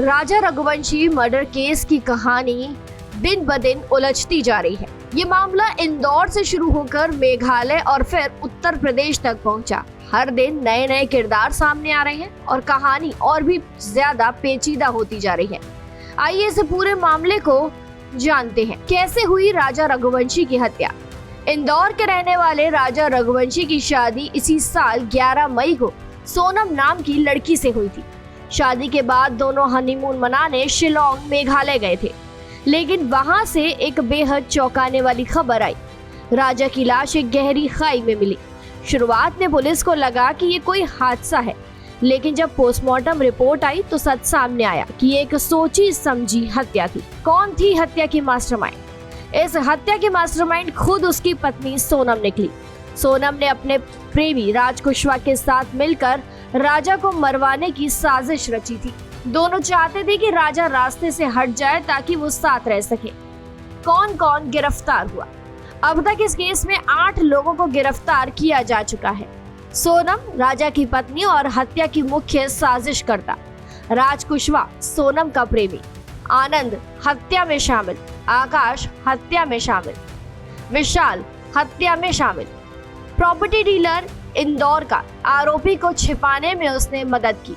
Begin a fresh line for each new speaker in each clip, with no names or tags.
राजा Raghuvanshi murder case की कहानी दिन ब दिन उलझती जा रही है। ये मामला इंदौर से शुरू होकर मेघालय और फिर उत्तर प्रदेश तक पहुंचा। हर दिन नए नए किरदार सामने आ रहे हैं और कहानी और भी ज्यादा पेचीदा होती जा रही है। आइए इस पूरे मामले को जानते हैं। कैसे हुई राजा रघुवंशी की हत्या? इंदौर के रहने वाले राजा रघुवंशी की शादी इसी साल 11 मई को सोनम नाम की लड़की से हुई थी। शादी के बाद दोनों हनीमून मनाने शिलोंग मेघालय गए थे, लेकिन वहां से एक बेहद चौंकाने वाली खबर आई। राजा की लाश एक गहरी खाई में मिली। शुरुआत में पुलिस को लगा कि ये कोई हादसा है, लेकिन जब पोस्टमार्टम रिपोर्ट आई तो सच सामने आया कि ये एक सोची समझी हत्या थी। कौन थी हत्या की मास्टरमाइंड? इस हत्या की मास्टरमाइंड खुद उसकी पत्नी सोनम निकली। सोनम ने अपने प्रेमी राज कुशवाहा के साथ मिलकर राजा को मरवाने की साजिश रची थी। दोनों चाहते थे कि राजा रास्ते से हट जाए ताकि वो साथ रह सके। कौन कौन गिरफ्तार हुआ? अब तक इस केस में 8 लोगों को गिरफ्तार किया जा चुका है। सोनम राजा की पत्नी और हत्या की मुख्य साजिशकर्ता, राज कुशवाहा सोनम का प्रेमी, आनंद हत्या में शामिल, आकाश हत्या में शामिल, विशाल हत्या में शामिल, प्रॉपर्टी डीलर इंदौर का, आरोपी को छिपाने में उसने मदद की,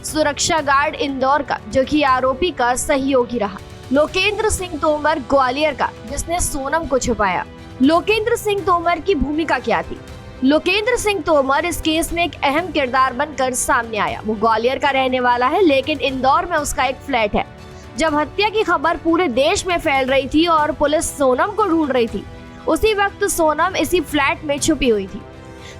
सुरक्षा गार्ड इंदौर का जो कि आरोपी का सहयोगी रहा, लोकेंद्र सिंह तोमर ग्वालियर का जिसने सोनम को छिपाया। लोकेंद्र सिंह तोमर की भूमिका क्या थी? लोकेंद्र सिंह तोमर इस केस में एक अहम किरदार बनकर सामने आया। वो ग्वालियर का रहने वाला है, लेकिन इंदौर में उसका एक फ्लैट है। जब हत्या की खबर पूरे देश में फैल रही थी और पुलिस सोनम को ढूंढ रही थी, उसी वक्त सोनम इसी फ्लैट में छुपी हुई थी।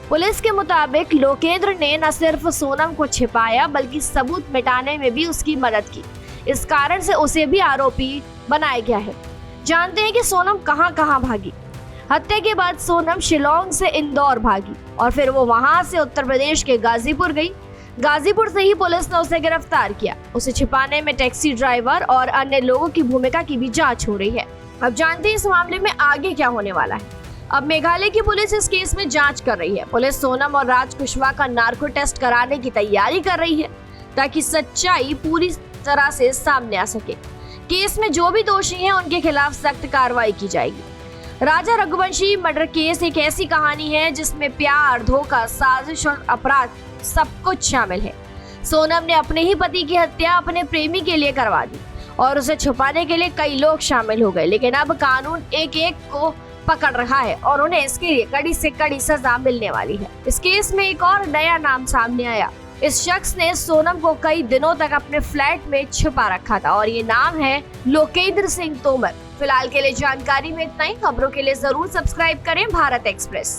पुलिस के मुताबिक लोकेंद्र ने न सिर्फ सोनम को छिपाया बल्कि सबूत मिटाने में भी उसकी मदद की। इस कारण से उसे भी आरोपी बनाया गया है। जानते हैं कि सोनम कहां कहां भागी। हत्या के बाद सोनम शिलोंग से इंदौर भागी और फिर वो वहां से उत्तर प्रदेश के गाजीपुर गई। गाजीपुर से ही पुलिस ने उसे गिरफ्तार किया। उसे छिपाने में टैक्सी ड्राइवर और अन्य लोगों की भूमिका की भी जांच हो रही है। अब जानते हैं इस मामले में आगे क्या होने वाला है। अब मेघालय की पुलिस इस केस में जांच कर रही है। पुलिस सोनम और राज कुशवाहा का नार्को टेस्ट कराने की तैयारी कर रही है ताकि सच्चाई पूरी तरह से सामने आ सके। केस में जो भी दोषी हैं उनके खिलाफ सख्त कार्रवाई की जाएगी। राजा रघुवंशी मर्डर केस एक ऐसी कहानी है जिसमें प्यार, धोखा, साजिश और अपराध सब कुछ शामिल है। सोनम ने अपने ही पति की हत्या अपने प्रेमी के लिए करवा दी और उसे छुपाने के लिए कई लोग शामिल हो गए, लेकिन अब कानून एक एक को पकड़ रहा है और उन्हें इसके लिए कड़ी से कड़ी सजा मिलने वाली है। इस केस में एक और नया नाम सामने आया। इस शख्स ने सोनम को कई दिनों तक अपने फ्लैट में छुपा रखा था और ये नाम है लोकेंद्र सिंह तोमर। फिलहाल के लिए जानकारी में इतना ही। खबरों के लिए जरूर सब्सक्राइब करें भारत एक्सप्रेस।